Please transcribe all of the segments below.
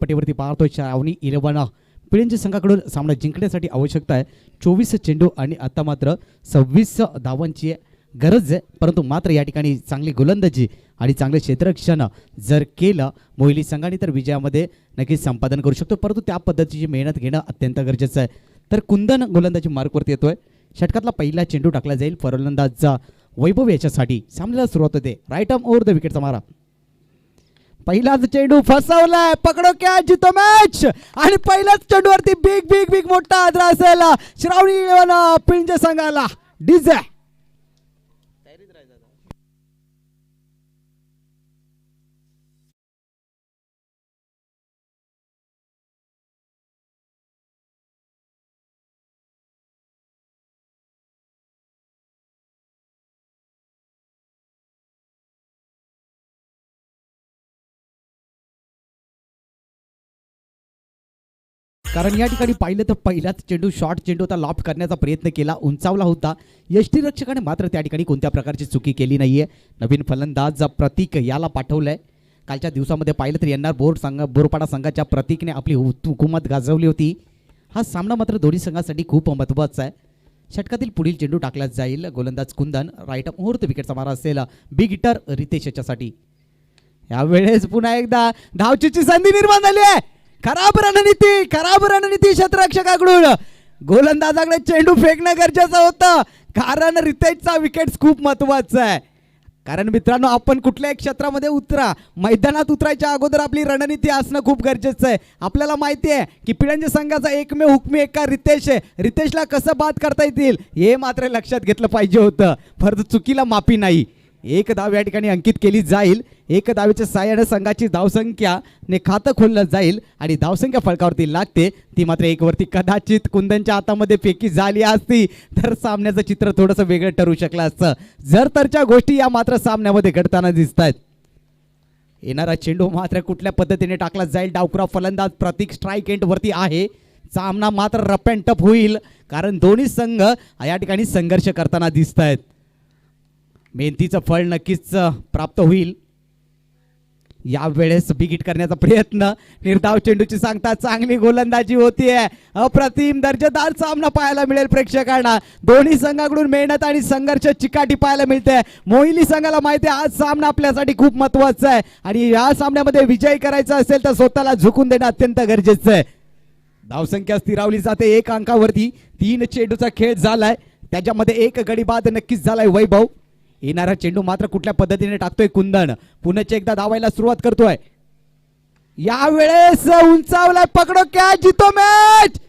पटीवरती पाहतोय श्रावणी 11 पिळंजी संघाकडून सामना जिंकण्यासाठी आवश्यकता आहे 24 चेंडू आणि आता मात्र 26 धावांची गरज आहे। परंतु मात्र या ठिकाणी चांगली गोलंदाजी आणि चांगले क्षेत्ररक्षण जर केलं मोहिली संघाने तर विजयामध्ये नक्कीच संपादन करू शकतो। परंतु त्या पद्धतीची मेहनत घेणं अत्यंत गरजेचं आहे। तर कुंदन गोलंदाजी मार्कवरती येतोय। षटकातला पहिला चेंडू टाकला जाईल फलंदाज वैभव याच्यासाठी। सामन्याला सुरुवात होते राईट आर्म ओव्हर द विकेटचा मारा। पहिलाच चेंडू फसवलाय पकडो कॅच जितो मॅच आणि पहिल्याच चेंडूवरती बिग बिग बिग मोठा आदरा असेल श्रावणी 11 पिळंजी संघाला डीजे। कारण या ठिकाणी पाहिलं तर पहिलाच चेंडू शॉर्ट चेंडू होता लॉफ्ट करण्याचा प्रयत्न केला उंचावला होता यष्टीरक्षकाने मात्र त्या ठिकाणी कोणत्या प्रकारची चुकी केली नाहीये। नवीन फलंदाज प्रतीक याला पाठवलंय। कालच्या दिवसामध्ये पाहिलं तर येणार बोरपाडा संघाच्या प्रतीकने आपली हुकूमत गाजवली होती। हा सामना मात्र दोन्ही संघांसाठी खूप महत्त्वाचा आहे। षटकातील पुढील चेंडू टाकला जाईल गोलंदाज कुंदन राईट मुहूर्त विकेटचा मारा असेल बिग हिटर रितेश याच्यासाठी। यावेळेस पुन्हा एकदा धावचीची संधी निर्माण झाली आहे। खराब रणनीती क्षेत्ररक्षकाकडून गोलंदाजाकडे चेंडू फेकणं गरजेचं होतं कारण रितेशचा विकेट खूप महत्त्वाचा आहे। कारण मित्रांनो आपण कुठल्याही क्षेत्रामध्ये उतरा मैदानात उतरायच्या अगोदर आपली रणनीती असणं खूप गरजेचं आहे। आपल्याला माहिती आहे की पिळंजी संघाचा एकमेव हुकमी एका रितेश आहे। रितेशला कसं बाद करता येतील हे मात्र लक्षात घेतलं पाहिजे होतं। परंतु चुकीला माफी नाही। एक धाव या ठिकाणी अंकित केली जाईल। एक धावेच्या साहाय्याने संघाची धावसंख्याने खातं खोललं जाईल आणि धावसंख्या फलकावरती लागते ती मात्र एक वरती कदाचित कुंदनच्या हातामध्ये फेकी झाली असती तर सामन्याचं चित्र थोडंसं वेगळं ठरू शकलं असतं। जर तरच्या गोष्टी या मात्र सामन्यामध्ये घडताना दिसत आहेत। येणारा चेंडू मात्र कुठल्या पद्धतीने टाकला जाईल डावखुरा फलंदाज प्रतीक स्ट्राईक एंड वरती आहे। सामना मात्र रफ अँड टफ होईल कारण दोन्ही संघ या ठिकाणी संघर्ष करताना दिसत आहेत। मेहनतीचं फळ नक्कीच प्राप्त होईल। यावेळेस बिग हिट करण्याचा प्रयत्न निर्धाव चेंडूची सांगता चांगली गोलंदाजी होतीये। अप्रतिम दर्जेदार सामना पाहायला मिळेल प्रेक्षकांना। दोन्ही संघाकडून मेहनत आणि संघर्ष चिकाटी पाहायला मिळते। मोहिली संघाला माहिती आहे आज सामना आपल्यासाठी खूप महत्त्वाचा आहे आणि या सामन्यामध्ये विजय करायचा असेल तर स्वतःला झुकून देणं अत्यंत गरजेचं आहे। धावसंख्या स्थिरावली जाते 1 अंकावरती। 3 चेंडूचा खेळ झालाय त्याच्यामध्ये 1 गडी बाद नक्कीच झालाय वैभव। येणारा चेंडू मात्र कुठल्या पद्धतीने टाकतोय कुंदन पुन्हा एकदा धावायला सुरुवात करतोय। यावेळेस उंचावला पकडो कॅच जितो मॅच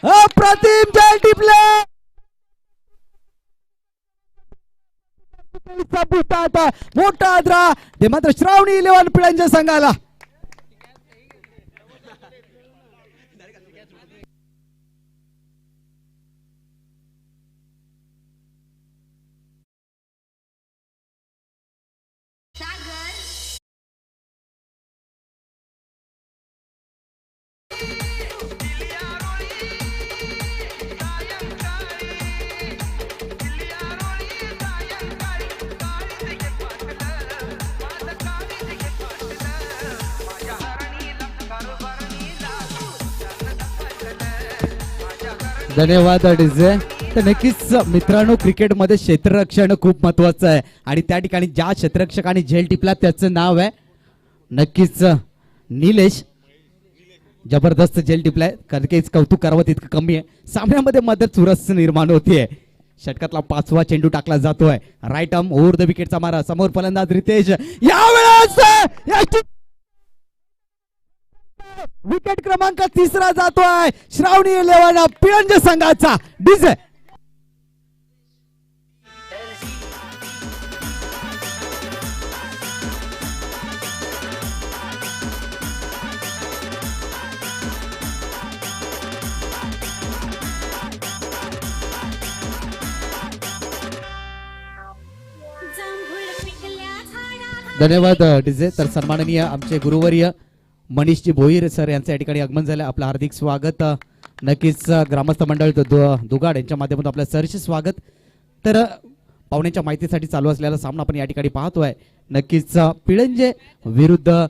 अप्रतिम जल्टी प्ले मोठा आदरा ते मात्र श्रावणी 11 पिळंजी संघाला। धन्यवाद डीजे। तर नक्कीच मित्रांनो क्रिकेटमध्ये क्षेत्ररक्षण खूप महत्त्वाचं आहे आणि त्या ठिकाणी ज्या क्षेत्ररक्षकाने झेल टिपला त्याचं नाव आहे नक्कीच निलेश। जबरदस्त झेल टिपलाय कारण कौतुक करावं तितकं कमी आहे। सामन्यामध्ये मदत चुरस निर्माण होतीये। षटकातला 5वा चेंडू टाकला जातोय राईट आर्म ओव्हर द विकेटचा मारा। समोर फलंदाज रितेश यावेळेस विकेट क्रमांक 3 जातोय श्रावणी 11 पिळंजी संघाचा डीजे। धन्यवाद डीजे। तर सन्माननीय आमचे गुरुवर्य मनीषजी भोईर सर यांचं या ठिकाणी आगमन झालं। आपलं हार्दिक स्वागत। नक्कीच ग्रामस्थ मंडळ दुगाड यांच्या माध्यमातून आपलं सहर्ष स्वागत। तर पाहुण्यांच्या माहितीसाठी चालू असलेला सामना आपण या ठिकाणी पाहतोय। नक्कीच पिळंजे विरुद्ध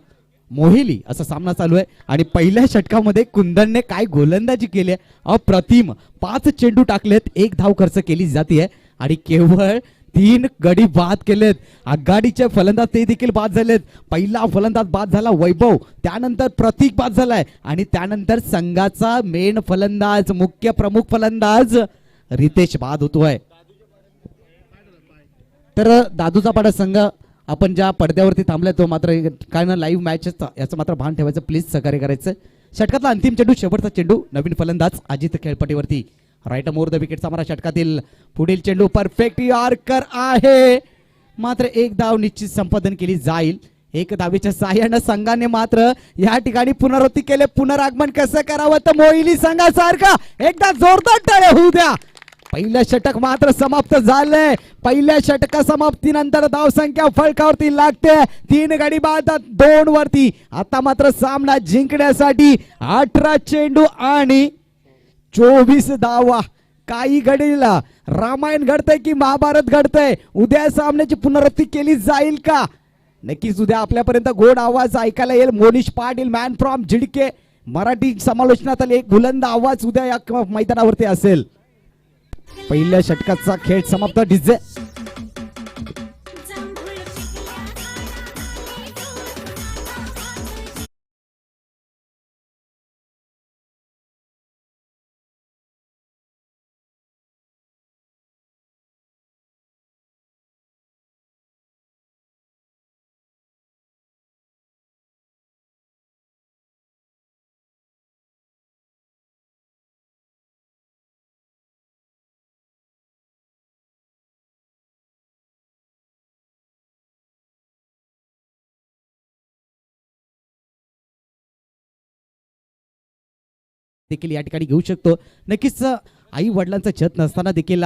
मोहिली असा सामना चालू आहे आणि पहिल्या षटकामध्ये कुंदनने काय गोलंदाजी केली आहे, अप्रतिम. 5 चेंडू टाकलेत, 1 धाव खर्च केली जाते आणि केवळ 3 गडी बाद केलेत. आघाडीचे फलंदाज ते देखील बाद झालेत. पहिला फलंदाज बाद झाला वैभव, त्यानंतर प्रतीक बाद झालाय आणि त्यानंतर संघाचा मेन फलंदाज, मुख्य प्रमुख फलंदाज रितेश बाद होतोय. तर दादूचा पाडा संघ आपण ज्या पडद्यावरती थांबलाय तो मात्र काय ना लाईव्ह मॅच याचं मात्र भान ठेवायचं, प्लीज सहकार्य करायचं. षटकातला अंतिम चेंडू, शेवटचा चेंडू, नवीन फलंदाज अजित खेळपट्टीवरती. राईट मोर द विकेटचा मारा. षटकातील पुढील चेंडू परफेक्ट यॉर्कर आहे, मात्र 1 धाव निश्चित संपादन केली जाईल. 1 धावेच्या साह्यानं संघाने मात्र या ठिकाणी पुनरावृत्ती केले. पुनरागमन कसं करावं तर मोहिली संघासारखा एकदा जोरदार टाळ्या होऊ द्या. पहिलं षटक मात्र समाप्त झालंय. पहिल्या षटका समाप्तीनंतर धावसंख्या फळकावरती लागते. 3 गडी बाद 2 वरती. आता मात्र सामना जिंकण्यासाठी 18 चेंडू आणि 24 धावा. काही घडीला रामायण घडतंय की महाभारत घडतंय. उद्या सामन्याची पुनरावृत्ती केली जाईल का? नक्कीच उद्या आपल्यापर्यंत गोड आवाज ऐकायला येईल. मोनिश पाटील मॅन फ्रॉम झिडके मराठी समालोचनात एक बुलंद आवाज उद्या या मैदानावरती असेल. पहिल्या षटकाचा खेळ समाप्त. डिझे देखील या ठिकाणी घेऊ शकतो. नक्कीच आई वडिलांचं छत नसताना देखील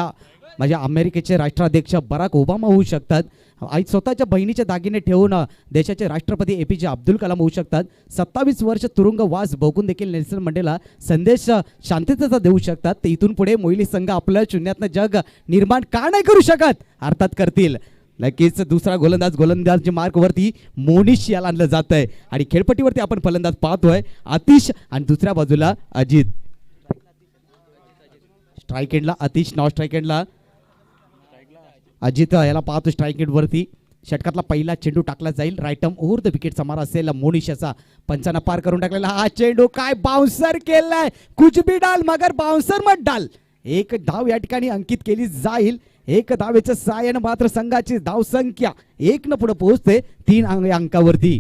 माझ्या अमेरिकेचे राष्ट्राध्यक्ष बराक ओबामा होऊ शकतात. आई स्वतःच्या बहिणीचे दागिने ठेवून देशाचे राष्ट्रपती APJ अब्दुल कलाम होऊ शकतात. 27 वर्ष तुरुंगवास भोगून देखील नेल्सन मंडेला संदेश शांततेचा देऊ शकतात. ते इथून पुढे मोहिली संघ आपलं शून्यातनं जग निर्माण का नाही करू शकत? अर्थात करतील. नक्कीच दुसरा गोलंदाज मार्कवरती मोनिश याला आणलं जात आहे आणि खेळपट्टीवरती आपण फलंदाज पाहतोय आतिश आणि दुसऱ्या बाजूला अजित. स्ट्राईक एंडला आतिश, नॉन स्ट्राईक एंडला अजित याला पाहतो. स्ट्राईक एंड वरती षटकातला पहिला चेंडू टाकला जाईल. राईटम ओव्हर द विकेटचा मारा असेल मोनिशाचा. पंचांना पार करून टाकलेला हा चेंडू काय बाउन्सर केलाय. कुछ भी डाल मगर बाउन्सर मत डाल. 1 धाव या ठिकाणी अंकित केली जाईल. 1 धावेचं सायन मात्र संघाची धावसंख्या 1 न पुढे पोहोचते 3 अंकावरती.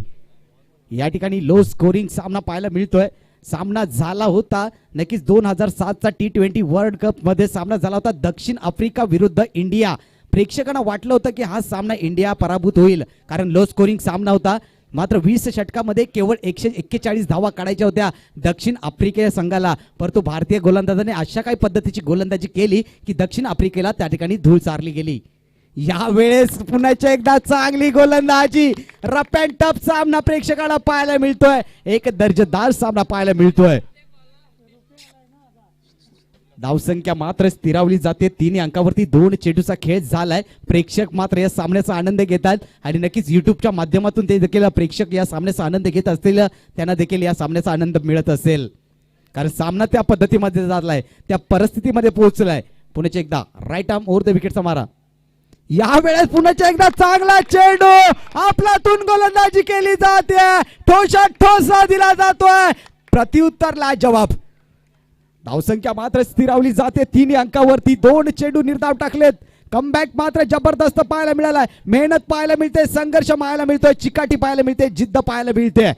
या ठिकाणी लो स्कोरिंग सामना पाहायला मिळतोय. सामना झाला होता नक्कीच 2007चा T20 वर्ल्ड कप मध्ये सामना झाला होता दक्षिण आफ्रिका विरुद्ध इंडिया. प्रेक्षकांना वाटलं होतं की हा सामना इंडिया पराभूत होईल कारण लो स्कोरिंग सामना होता. मात्र 20 षटकामध्ये केवळ 141 धावा काढायच्या होत्या दक्षिण आफ्रिके संघाला. परंतु भारतीय गोलंदाजाने अशा काही पद्धतीची गोलंदाजी केली की दक्षिण आफ्रिकेला त्या ठिकाणी धूळ चारली गेली. यावेळेस पुन्हा एकदा चांगली गोलंदाजी. रफ अँड टफ सामना प्रेक्षकांना पाहायला मिळतोय. एक दर्जेदार सामना पाहायला मिळतोय. धावसंख्या मात्र स्थिरावली जाते 3 अंकावरती. 2 चेंडूचा खेळ झालाय. प्रेक्षक मात्र या सामन्याचा आनंद घेतात आणि नक्कीच युट्यूबच्या माध्यमातून ते देखील प्रेक्षक या सामन्याचा आनंद घेत असतील. त्यांना देखील या सामन्याचा आनंद मिळत असेल कारण सामना त्या पद्धतीमध्ये झालाय, त्या परिस्थितीमध्ये पोहोचलाय. पुन्हा एकदा राईट आर्म ओव्हर द विकेटचा मारा. यावेळेस पुन्हा एकदा चांगला चेंडू आपल्यातून गोलंदाजी केली जाते. ठोसा दिला जातोय. प्रत्युत्तरला जवाब. धावसंख्या मात्र स्थिरावली जाते 3 अंकावरती. 2 चेंडू निर्धाव टाकलेत. कमबॅक मात्र जबरदस्त पाहायला मिळालाय. मेहनत पाहायला मिळते, संघर्ष पाहायला मिळतोय, चिकाटी पाहायला मिळते, जिद्द पाहायला मिळते.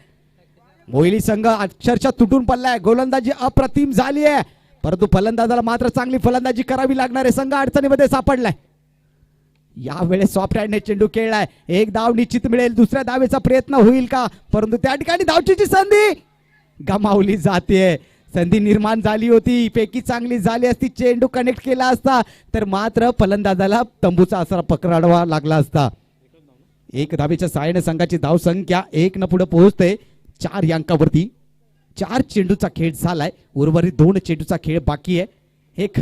मोहिली संघ अक्षरशः तुटून पडलाय. गोलंदाजी अप्रतिम झाली आहे परंतु फलंदाजाला मात्र चांगली फलंदाजी करावी लागणार आहे. संघ अडचणीमध्ये सापडलाय. यावेळेस सॉफ्ट हँडने चेंडू खेळलाय. 1 धाव निश्चित मिळेल. दुसऱ्या धावेचा प्रयत्न होईल का? परंतु त्या ठिकाणी धावचीची संधी गमावली जाते. संधी निर्माण झाली होती, पैकी चांगली झाली असती, चेंडू कनेक्ट केला असता तर मात्र फलंदाजाला तंबूचा आसरा पकडावा लागला असता. 1 धावेच्या सहाय्याने संघाची धावसंख्या 1 न पुढे पोहोचते 4 अंकावरती. 4 चेंडूचा खेळ झालाय. उर्वरित 2 चेंडूचा खेळ बाकी आहे. एक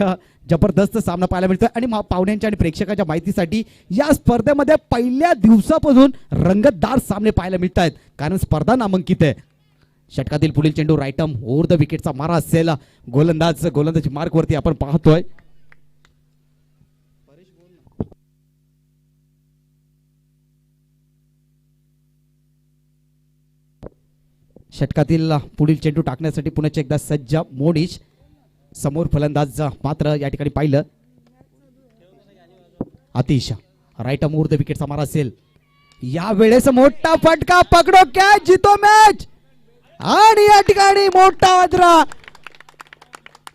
जबरदस्त सामना पाहायला मिळतोय आणि पाहुण्यांच्या आणि प्रेक्षकांच्या माहितीसाठी या स्पर्धेमध्ये पहिल्या दिवसापासून रंगतदार सामने पाहायला मिळत आहेत कारण स्पर्धा नामांकित आहे. षटकातील पुढील चेंडू राईटम ओव्हर द विकेटचा मारा असेल. गोलंदाजी मार्क वरती आपण पाहतोय. षटकातील पुढील चेंडू टाकण्यासाठी पुन्हा एकदा सज्ज मोनिश. समोर फलंदाज मात्र या ठिकाणी पाहिलं आतिश. राईटम ओव्हर द विकेटचा मारा असेल. या वेळेस मोठा फटका पकडो कॅच जितो मॅच आणि या ठिकाणी मोठा वाजरा.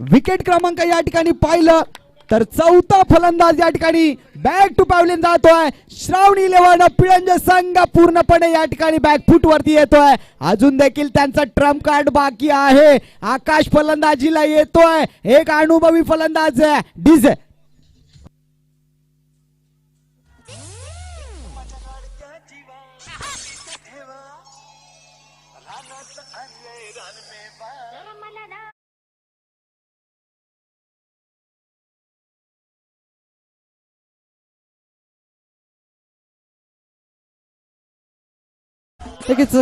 विकेट क्रमांक या ठिकाणी पाहिलं तर चौथा फलंदाज या ठिकाणी बॅक टू पॅव्हलियन जातोय. श्रावणी लेवाड पिळंज संघ पूर्णपणे या ठिकाणी बॅकफूट वरती येतोय. अजून देखील त्यांचा ट्रम्प कार्ड बाकी आहे. आकाश फलंदाजीला येतोय. एक अनुभवी फलंदाज आहे डीजे.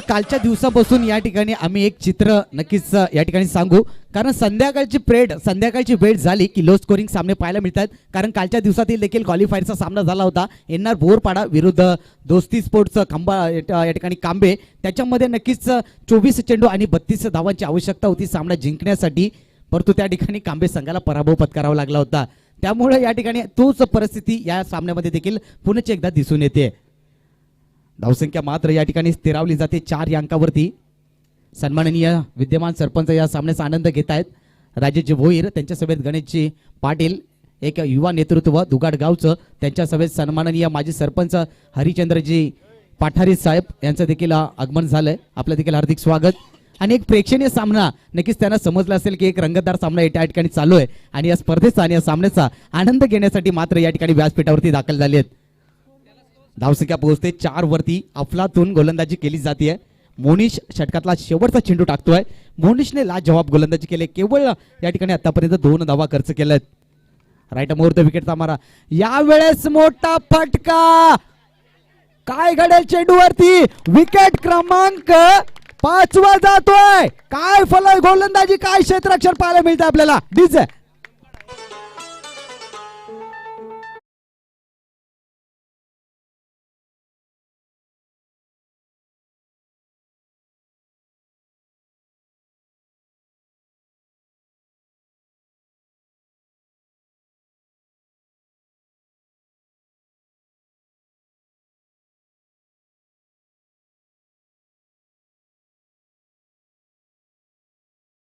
कालच्या दिवसापासून या ठिकाणी आम्ही एक चित्र नक्कीच या ठिकाणी सांगू कारण संध्याकाळची वेळ झाली की लो स्कोरिंग सामने पाहायला मिळतात. कारण कालच्या दिवसातील देखील क्वालिफायरचा सामना झाला होता एनआर बोरपाडा विरुद्ध दोस्ती स्पोर्ट्स खंबा या ठिकाणी कांबे. त्याच्यामध्ये नक्कीच 24 चेंडू आणि 32 धावांची आवश्यकता होती सामना जिंकण्यासाठी. परंतु त्या ठिकाणी कांबे संघाला पराभव पत्करावा लागला होता. त्यामुळे या ठिकाणी तोच परिस्थिती या सामन्यामध्ये देखील पुन्हा एकदा दिसून येते. धावसंख्या मात्र या ठिकाणी स्थिरावली जाते 4 या अंकावरती. सन्माननीय विद्यमान सरपंच या सामन्याचा आनंद घेत आहेत. राजेशजी भोईर त्यांच्या सभेत गणेशजी पाटील एक युवा नेतृत्व दुगाड गावचं. त्यांच्या सभेत सन्माननीय माजी सरपंच हरिचंद्रजी पाठारी साहेब यांचं देखील आगमन झालंय. आपलं देखील हार्दिक स्वागत. आणि एक प्रेक्षणीय सामना नक्कीच त्यांना समजलं असेल की एक रंगतदार सामना या ठिकाणी चालू आहे आणि या स्पर्धेचा आणि या सामन्याचा आनंद घेण्यासाठी मात्र या ठिकाणी व्यासपीठावरती दाखल झाले आहेत. धावसंख्या पोहोचते 4 वरती. अफलातून गोलंदाजी केली जाते. मोनिश षटकातला शेवटचा चेंडू टाकतोय. मोनिशने लाजवाब गोलंदाजी केली. केवळ या ठिकाणी आतापर्यंत 2 धावा खर्च केल्यात. राईट मोर द विकेटचा मारा. यावेळेस मोठा फटका. काय घडेल चेंडूवरती. विकेट क्रमांक 5 जातोय. काय गोलंदाजी काय क्षेत्ररक्षण पाहायला मिळतं आपल्याला डीजे.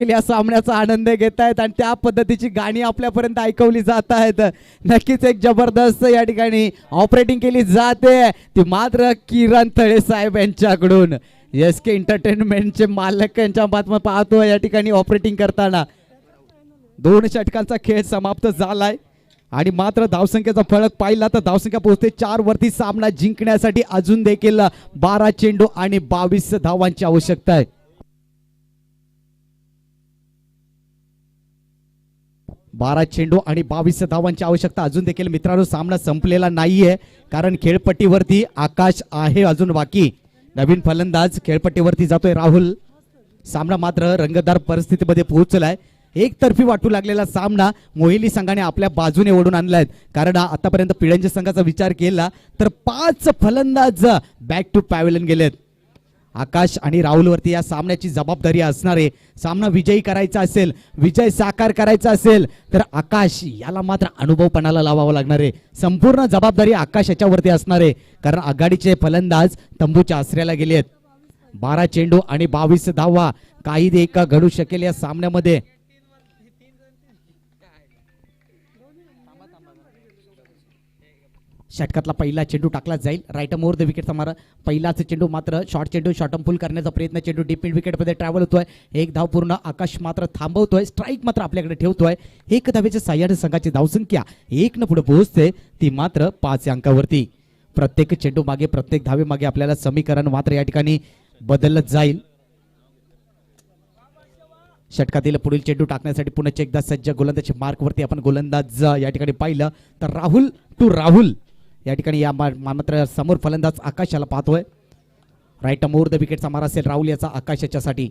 या सामन्याचा आनंद घेत आहेत आणि त्या पद्धतीची गाणी आपल्यापर्यंत ऐकवली जात आहेत. नक्कीच एक जबरदस्त या ठिकाणी ऑपरेटिंग केली जाते ती मात्र किरण तळे साहेब यांच्याकडून. एसके एंटरटेनमेंटचे मालक यांच्या बातम्या पाहतो या ठिकाणी ऑपरेटिंग करताना. 2 षटकांचा खेळ समाप्त झालाय आणि मात्र धावसंख्येचा फरक पाहिला तर धावसंख्या पोहोचते 4 वरती. सामना जिंकण्यासाठी अजून देखील 12 चेंडू आणि 22 धावांची आवश्यकता आहे. 12 चेंडू आणि 22 धावांची आवश्यकता. अजून देखील मित्रांनो सामना संपलेला नाहीये कारण खेळपट्टीवरती आकाश आहे अजून बाकी. नवीन फलंदाज खेळपट्टीवरती जातोय राहुल. सामना मात्र रंगतदार परिस्थितीमध्ये पोहोचलाय. एकतर्फी वाटू लागलेला सामना मोहिली संघाने आपल्या बाजूने ओढून आणलाय कारण आतापर्यंत पिळंज संघाचा विचार केला तर 5 फलंदाज बॅक टू पॅव्हलियन गेलेत. आकाश आणि राहुल वरती या सामन्याची जबाबदारी असणार आहे. सामना विजयी करायचा असेल, विजय साकार करायचा असेल तर आकाश याला मात्र अनुभवपणाला लावावं लागणार आहे. संपूर्ण जबाबदारी आकाश याच्यावरती असणार आहे कारण आघाडीचे फलंदाज तंबूच्या आसऱ्याला गेले आहेत. 12 चेंडू आणि 22 धावा काही एक घडू शकेल या सामन्यामध्ये. षटकातला पहिला चेंडू टाकला जाईल. राईट मोर द विकेटचा मारा. पहिलाच चेंडू मात्र शॉर्ट चेंडू शॉर्टम पुल करण्याचा प्रयत्न. चेंडू डीप मिड विकेट मध्ये ट्रॅव्हल होतोय. एक धाव पूर्ण. आकाश मात्र थांबवतोय. स्ट्राईक मात्र आपल्याकडे ठेवतोय. एक धावेच्या साह्याने संघाची धावसंख्या 1 न पुढे पोहोचते ती मात्र 5 अंकावरती. प्रत्येक चेंडू मागे प्रत्येक धावे मागे आपल्याला समीकरण मात्र या ठिकाणी बदलत जाईल. षटकातील पुढील चेंडू टाकण्यासाठी पुन्हा एकदा सज्ज गोलंदाजी मार्कवरती आपण गोलंदाज या ठिकाणी पाहिलं तर राहुल टू राहुल या ठिकाणी या मात्र समोर फलंदाज आकाश याला पाहतोय. राईट मोर द विकेटचा मारा असेल राहुल याचा आकाश याच्यासाठी.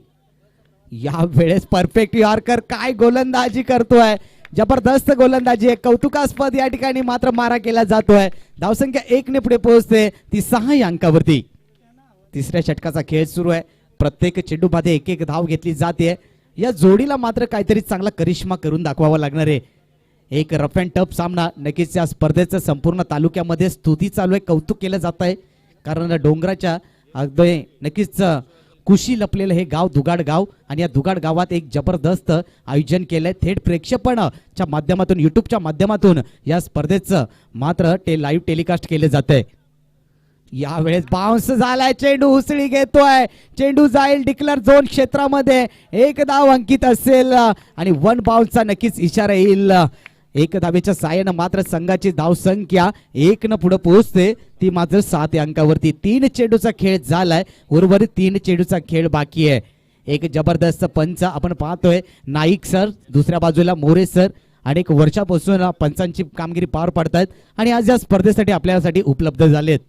या वेळेस परफेक्ट यॉर्कर काय गोलंदाजी करतोय, जबरदस्त गोलंदाजी आहे, कौतुकास्पद या ठिकाणी मात्र मारा केला जातोय. धावसंख्या 1 ने पुढे पोहोचते ती 6 अंकावरती. तिसऱ्या षटकाचा खेळ सुरू आहे. प्रत्येक चेंडूमध्ये एक एक धाव घेतली जाते. या जोडीला मात्र काहीतरी चांगला करिश्मा करून दाखवावा लागणार आहे. एक रफ अँड टफ सामना नक्कीच या स्पर्धेचं संपूर्ण तालुक्यामध्ये स्तुती चालू आहे, कौतुक केलं जात आहे. कारण डोंगराच्या अगदी नक्कीच कुशी लपलेलं हे गाव दुगाड गाव आणि या दुगाड गावात एक जबरदस्त आयोजन केलंय. थेट प्रेक्षेपणाच्या माध्यमातून युट्यूबच्या माध्यमातून या स्पर्धेचं मात्र लाईव्ह टेलिकास्ट केलं जातंय. यावेळेस बाउन्स झालाय, चेंडू उसळी घेतोय, चेंडू जाईल डिक्लेअर झोन क्षेत्रामध्ये. एक धाव अंकित असेल आणि 1 बाउन्सचा नक्कीच इशारा येईल. एक धावेच्या साहाय्यानं मात्र संघाची धावसंख्या 1 न पुढे पोहोचते ती मात्र 7 अंकावरती. 3 चेंडूचा खेळ झालाय, उर्वरित 3 चेंडूचा खेळ बाकी आहे. एक जबरदस्त पंच आपण पाहतोय, नाईक सर, दुसऱ्या बाजूला मोरे सर. अनेक वर्षापासून पंचांची कामगिरी पार पडतायत आणि आज या स्पर्धेसाठी आपल्यासाठी उपलब्ध झालेत.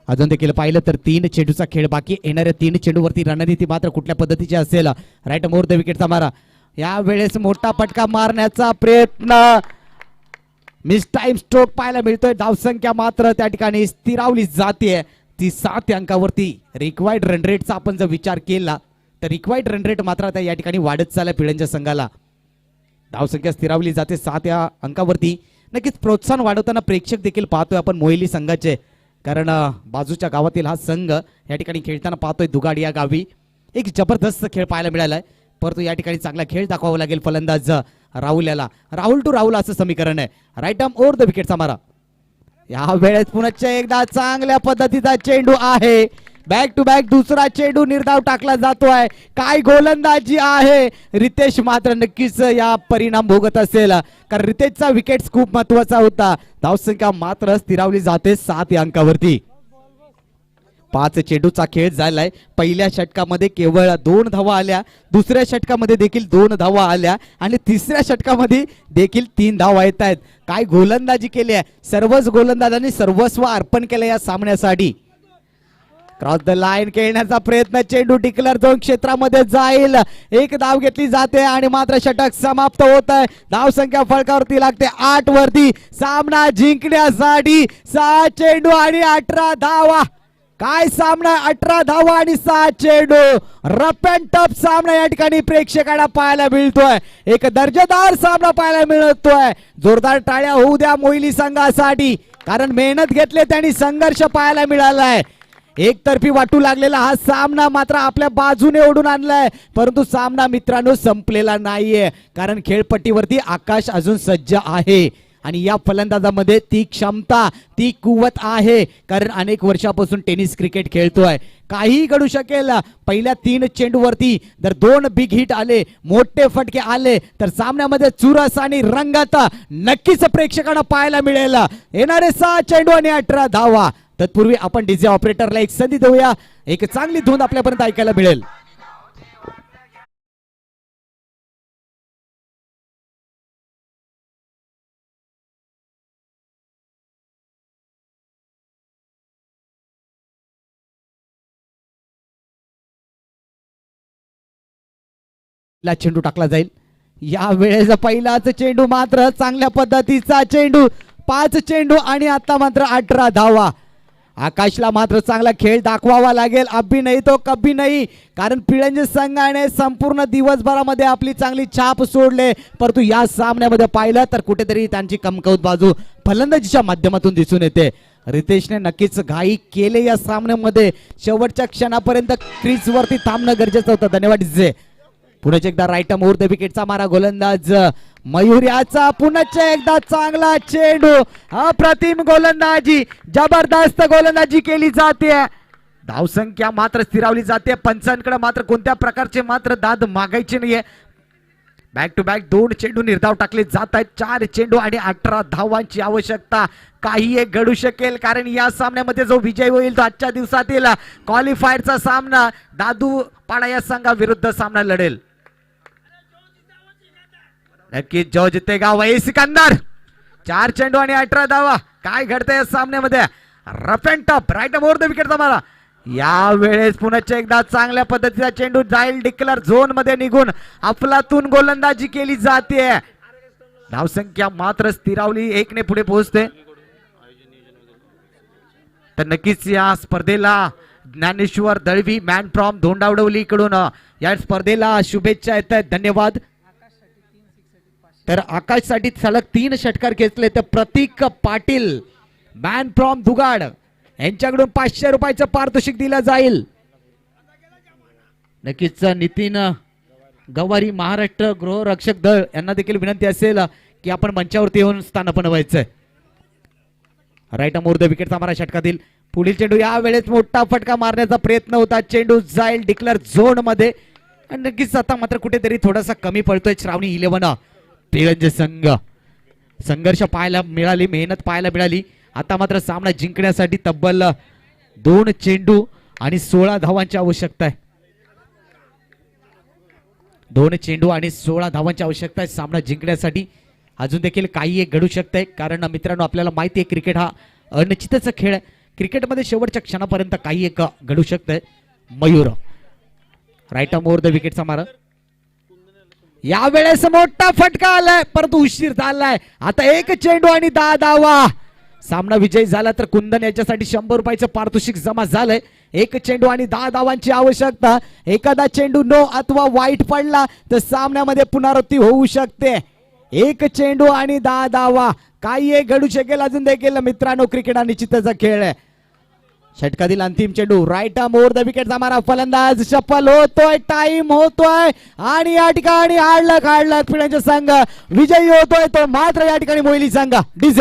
अजून देखील पाहिलं तर 3 चेंडूचा खेळ बाकी. येणाऱ्या 3 चेंडूवरती रणनीती मात्र कुठल्या पद्धतीची असेल. राईट मोर द विकेटचा मारा. या वेळेस मोठा फटका मारण्याचा प्रयत्न, मिस टाइम स्ट्रोक पाहायला मिळतोय. धावसंख्या मात्र त्या ठिकाणी स्थिरावली जाते ती 7 अंकावरती. रिक्वायर्ड रन रेटचा आपण जर विचार केला तर रिक्वायर्ड रन रेट मात्र आता या ठिकाणी वाढत चालला पिळंच्या संघाला. धावसंख्या स्थिरावली जाते 7 अंकावरती. नक्कीच प्रोत्साहन वाढवताना प्रेक्षक देखील पाहतोय आपण मोहिली संघाचे, कारण बाजूच्या गावातील हा संघ या ठिकाणी खेळताना पाहतोय दुगाड या गावी. एक जबरदस्त खेळ पाहायला मिळालाय, परंतु या ठिकाणी चांगला खेळ दाखवावा लागेल फलंदाज राहुल याला. राहुल टू राहुल असं समीकरण आहे. राईट आर्म ओव्हर द विकेटचा मारा. या वेळेस पुन्हा एकदा चांगल्या पद्धतीचा चेंडू आहे, बॅक टू बॅक दुसरा चेंडू निर्धाव टाकला जातोय. काय गोलंदाजी आहे. रितेश मात्र नक्कीच या परिणाम भोगत असेल, कारण रितेशचा विकेट खूप महत्वाचा होता. धावसंख्या मात्र स्थिरावली जाते 7 अंकावरती. 5 चेंडूचा खेळ झालाय. पहिल्या षटकामध्ये केवळ 2 धावा आल्या, दुसऱ्या षटकामध्ये देखील 2 धावा आल्या आणि तिसऱ्या षटकामध्ये देखील 3 धावा येत आहेत. काय गोलंदाजी केली आहे. सर्वच गोलंदाजांनी सर्वस्व अर्पण केलं या सामन्यासाठी. क्रॉस द लाईन खेळण्याचा प्रयत्न, चेंडू डिक्लेअर झोन क्षेत्रामध्ये जाईल. एक धाव घेतली जाते आणि मात्र षटक समाप्त होत आहे. धावसंख्या फळकावरती लागते 8 वरती. सामना जिंकण्यासाठी 6 चेंडू आणि 18 धावा. काय सामना, 18 धावा आणि 6 चेंडू. रफ अँड टफ सामना या ठिकाणी प्रेक्षकांना पाहायला मिळतोय. एक दर्जेदार सामना पाहायला मिळतोय. जोरदार टाळ्या होऊ द्या मोहिली संघासाठी, कारण मेहनत घेतले त्यांनी संघर्ष पाहायला मिळालाय. एकतर्फी वाटू लागलेला हा सामना मात्र आपल्या बाजूने ओढून आणलाय, परंतु सामना मित्रांनो संपलेला नाहीये, कारण खेळपट्टीवरती आकाश अजून सज्ज आहे आणि या फलंदाजामध्ये ती क्षमता, ती कुवत आहे, कारण अनेक वर्षापासून टेनिस क्रिकेट खेळतोय. काही घडू शकेल. पहिल्या 3 चेंडूवरती जर 2 बिग हिट आले, मोठे फटके आले, तर सामन्यामध्ये चुरस आणि रंगत नक्कीच प्रेक्षकांना पाहायला मिळेल. येणारे 6 चेंडू आणि 18 धावा. तत्पूर्वी आपण डीजे ऑपरेटरला एक संधी देऊया, एक चांगली धून आपल्यापर्यंत ऐकायला मिळेल. चेंडू टाकला जाईल. या वेळेस पहिलाच चेंडू मात्र चांगल्या पद्धतीचा चेंडू. 5 चेंडू आणि आता मात्र 18 धावा. आकाशला मात्र चांगला खेळ दाखवावा लागेल. अभी नाही तो कभी नाही, कारण पिळंज संघाने संपूर्ण दिवसभरामध्ये आपली चांगली छाप सोडले, परंतु या सामन्यामध्ये पाहिलं तर कुठेतरी त्यांची कमकुवत बाजू फलंदाजीच्या माध्यमातून दिसून येते. रितेशने नक्कीच घाई केले या सामन्यामध्ये. शेवटच्या क्षणापर्यंत क्रीज वरती थांबणं गरजेचं होतं. धन्यवाद डीजे. पुन्हा एकदा राईट मोर द विकेटचा मारा. गोलंदाज मयूर याचा पुन्हा एकदा चांगला चेंडू. अप्रतिम गोलंदाजी, जबरदस्त गोलंदाजी केली जाते. धावसंख्या मात्र स्थिरावली जाते. पंचांकडे मात्र कोणत्या प्रकारचे मात्र दाद मागायचे नाहीये. बॅक टू बॅक 2 चेंडू निर्धाव टाकले जात आहेत. 4 चेंडू आणि 18 धावांची आवश्यकता. काही एक घडू शकेल कारण या सामन्यामध्ये जो विजय होईल तो आजच्या दिवसातील क्वालिफायरचा सामना दादू पाडा या संघाविरुद्ध सामना लढेल. नक्कीच जो जितेगा वही सिकंदर. 4 चेंडू आणि 18 धावा. काय घडतंय या सामन्यामध्ये. Rough and tough right more the wicket तुम्हाला. यावेळेस पुन्हा एकदा चांगल्या पद्धतीचा चेंडू जाईल डिक्लेअर झोन मध्ये निघून अफलातून गोलंदाजी केली जाते. धावसंख्या मात्र स्थिरावली 1 ने पुढे पोहोचते. तर नक्कीच या स्पर्धेला ज्ञानेश्वर दळवी मॅन फ्रॉम धोंडावडवली कडून या स्पर्धेला शुभेच्छा येत आहेत. धन्यवाद. तर आकाशसाठी सलग 3 षटकार खेचले. तर प्रतीक पाटील मॅन फ्रॉम दुगाड यांच्याकडून 500 रुपयाचं पारितोषिक दिलं जाईल. नक्कीच नितीन गवारी महाराष्ट्र गृहरक्षक दळ यांना देखील विनंती असेल की आपण मंचावरती येऊन स्थान बनवायचंय. राईट मोर द विकेटचा मारा षटकातील पुढील चेंडू. यावेळेस मोठा फटका मारण्याचा प्रयत्न होता. चेंडू जाईल डिक्लेअर झोन मध्ये. नक्कीच आता मात्र कुठेतरी थोडासा कमी पडतोय श्रावणी 11 पेळंज संघ. संघर्ष पाहायला मिळाली, मेहनत पाहायला मिळाली. आता मात्र सामना जिंकण्यासाठी तब्बल 2 चेंडू आणि 16 धावांची आवश्यकता आहे. 2 चेंडू आणि 16 धावांची आवश्यकता आहे सामना जिंकण्यासाठी. अजून देखील काही एक घडू शकतंय कारण मित्रांनो आपल्याला माहिती आहे क्रिकेट हा अनिश्चितचा खेळ आहे. क्रिकेटमध्ये शेवटच्या क्षणापर्यंत काही एक घडू शकतंय. मयूर राईट मोर द विकेटचा मारा. यावेळेस मोठा फटका आलाय परंतु उशीर झालाय. आता 1 चेंडू आणि 10 धावा. सामना विजयी झाला तर कुंदन याच्यासाठी 100 रुपयाचं पारितोषिक जमा झालंय. 1 चेंडू आणि 10 धावांची आवश्यकता. एखादा चेंडू नो अथवा वाईट पडला तर सामन्यामध्ये पुनरावृत्ती होऊ शकते. 1 चेंडू आणि 10 धावा. काही एक घडू शकेल अजून देखील मित्रांनो. क्रिकेट हा निश्चितचा खेळ आहे. षटकातील अंतिम चेंडू राईट मोर द विकेटचा मारा. फलंदाज सफल होतोय. टाइम होतोय आणि या ठिकाणी हाडलक पिढ्यांचा संघ विजयी होतोय. तो मात्र या ठिकाणी मोहिली संघ. डिझ